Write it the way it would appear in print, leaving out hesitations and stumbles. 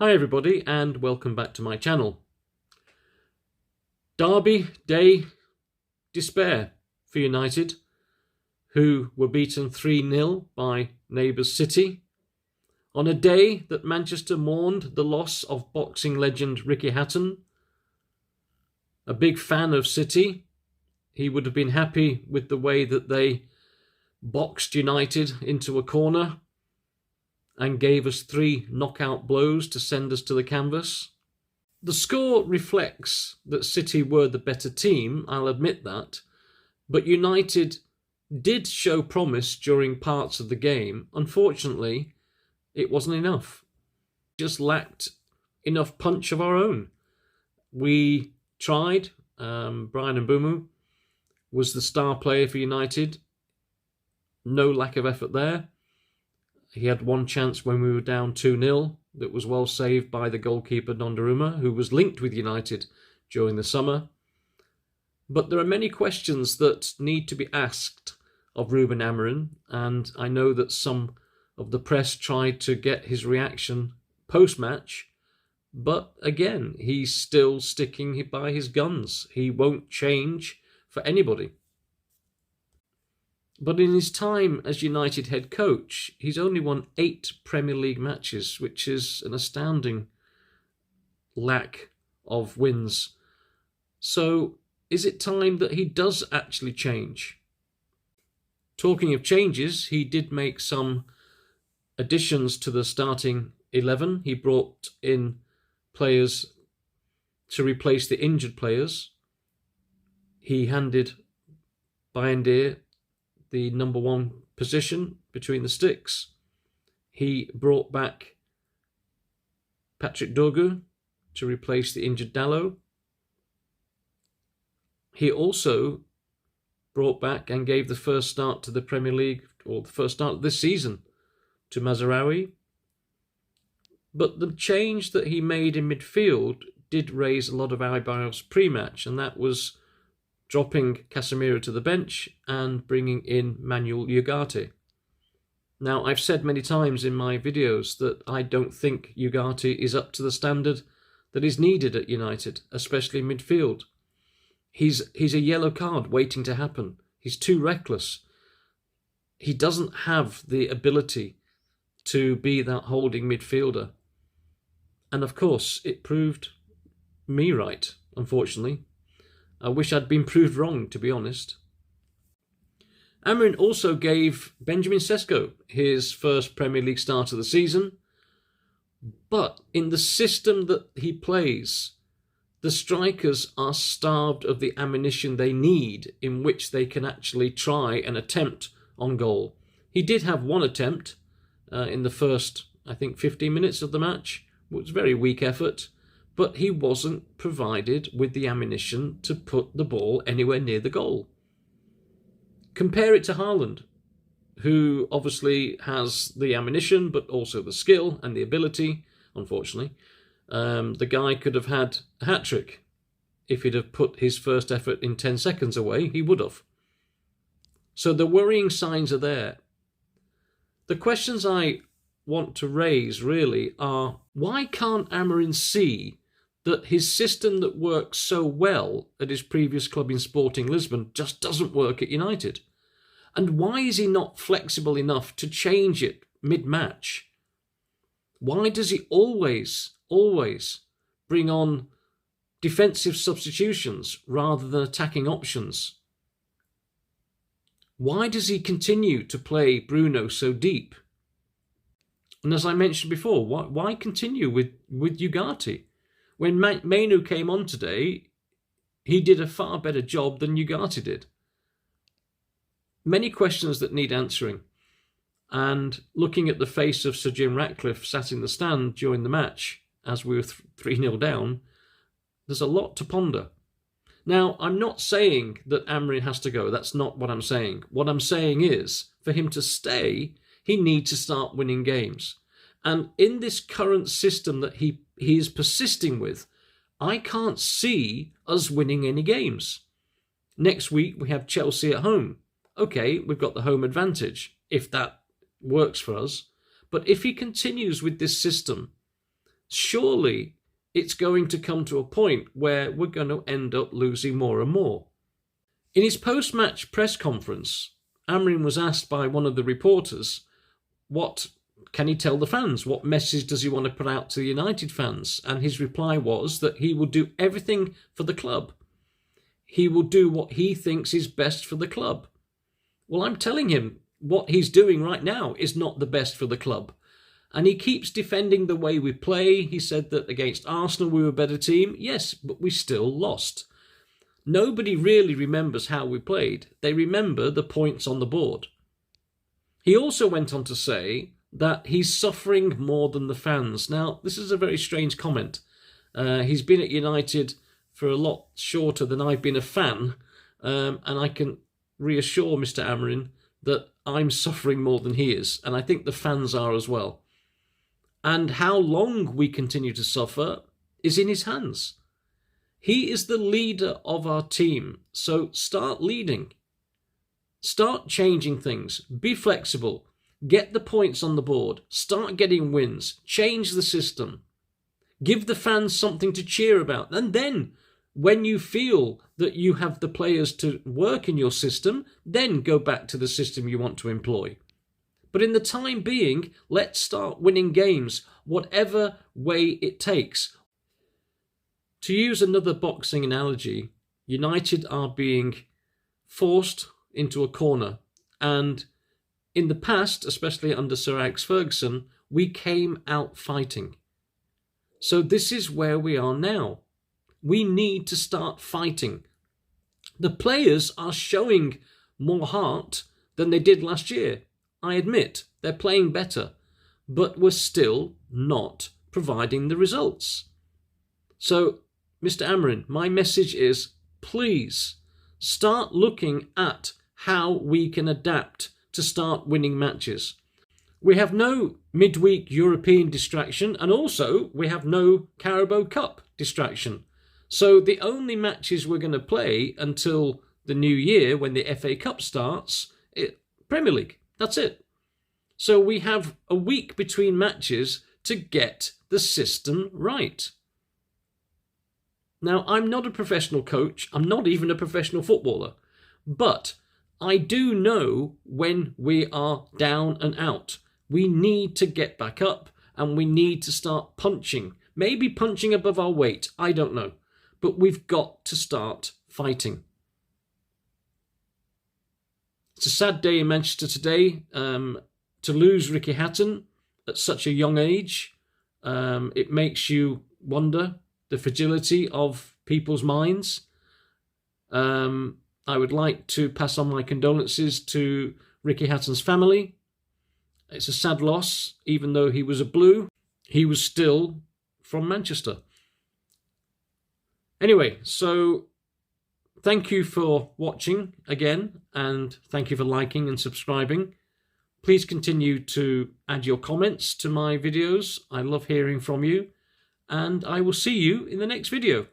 Hi everybody and welcome back to my channel. Derby day despair for United, who were beaten 3-0 by neighbours City, on a day that Manchester mourned the loss of boxing legend Ricky Hatton. A big fan of City, he would have been happy with the way that they boxed United into a corner and gave us 3 knockout blows to send us to the canvas. The score reflects that City were the better team, I'll admit that, but United did show promise during parts of the game. Unfortunately, it wasn't enough. Just lacked enough punch of our own. We tried. Brian Mbeumo was the star player for United. No lack of effort there. He had one chance when we were down 2-0 that was well saved by the goalkeeper Donnarumma, who was linked with United during the summer. But there are many questions that need to be asked of Ruben Amorim, and I know that some of the press tried to get his reaction post-match, but again, he's still sticking by his guns. He won't change for anybody. But in his time as United head coach, he's only won 8 Premier League matches, which is an astounding lack of wins. So is it time that he does actually change? Talking of changes, he did make some additions to the starting 11. He brought in players to replace the injured players. He handed Bayindir the number 1 position between the sticks. He brought back Patrick Dorgu to replace the injured Dalot. He also brought back and gave the first start to the Premier League, or the first start of this season, to Mazraoui. But the change that he made in midfield did raise a lot of eyebrows pre-match, and that was dropping Casemiro to the bench and bringing in Manuel Ugarte. Now, I've said many times in my videos that I don't think Ugarte is up to the standard that is needed at United, especially midfield. He's a yellow card waiting to happen. He's too reckless. He doesn't have the ability to be that holding midfielder. And of course, it proved me right, unfortunately. I wish I'd been proved wrong, to be honest. Amorim also gave Benjamin Sesko his first Premier League start of the season. But in the system that he plays, the strikers are starved of the ammunition they need in which they can actually try and attempt on goal. He did have one attempt in the first, 15 minutes of the match. It was a very weak effort. But he wasn't provided with the ammunition to put the ball anywhere near the goal. Compare it to Haaland, who obviously has the ammunition, but also the skill and the ability, unfortunately. The guy could have had a hat-trick. If he'd have put his first effort in 10 seconds away, he would have. So the worrying signs are there. The questions I want to raise, really, are why can't Amorim see that his system that works so well at his previous club in Sporting Lisbon just doesn't work at United? And why is he not flexible enough to change it mid-match? Why does he always bring on defensive substitutions rather than attacking options? Why does he continue to play Bruno so deep? And as I mentioned before, why continue with Ugarte? When Mainu came on today, he did a far better job than Ugarte did. Many questions that need answering. And looking at the face of Sir Jim Ratcliffe sat in the stand during the match, as we were 3-0 down, there's a lot to ponder. Now, I'm not saying that Amorim has to go. That's not what I'm saying. What I'm saying is, for him to stay, he needs to start winning games. And in this current system that he is persisting with, I can't see us winning any games. Next week, we have Chelsea at home. Okay, we've got the home advantage, if that works for us. But if he continues with this system, surely it's going to come to a point where we're going to end up losing more and more. In his post-match press conference, Amorim was asked by one of the reporters, what can he tell the fans? What message does he want to put out to the United fans? And his reply was that he will do everything for the club. He will do what he thinks is best for the club. Well, I'm telling him what he's doing right now is not the best for the club. And he keeps defending the way we play. He said that against Arsenal we were a better team. Yes, but we still lost. Nobody really remembers how we played. They remember the points on the board. He also went on to say that he's suffering more than the fans. Now, this is a very strange comment. He's been at United for a lot shorter than I've been a fan, and I can reassure Mr. Amorim that I'm suffering more than he is, and I think the fans are as well. And how long we continue to suffer is in his hands. He is the leader of our team, so start leading. Start changing things. Be flexible. Get the points on the board. Start getting wins. Change the system. Give the fans something to cheer about. And then, when you feel that you have the players to work in your system, then go back to the system you want to employ. But in the time being, let's start winning games, whatever way it takes. To use another boxing analogy, United are being forced into a corner. And in the past, especially under Sir Alex Ferguson, we came out fighting. So this is where we are now. We need to start fighting. The players are showing more heart than they did last year. I admit, they're playing better, but we're still not providing the results. So, Mr. Amorim, my message is, please start looking at how we can adapt to start winning matches. We have no midweek European distraction, and also we have no Carabao Cup distraction. So the only matches we're going to play until the new year, when the FA Cup starts, Premier League. That's it. So we have a week between matches to get the system right. Now, I'm not a professional coach. I'm not even a professional footballer. But I do know when we are down and out. We need to get back up and we need to start punching. Maybe punching above our weight. I don't know. But we've got to start fighting. It's a sad day in Manchester today. To lose Ricky Hatton at such a young age, it makes you wonder the fragility of people's minds. I would like to pass on my condolences to Ricky Hatton's family. It's a sad loss. Even though he was a Blue, he was still from Manchester. Anyway, so thank you for watching again, and thank you for liking and subscribing. Please continue to add your comments to my videos. I love hearing from you, and I will see you in the next video.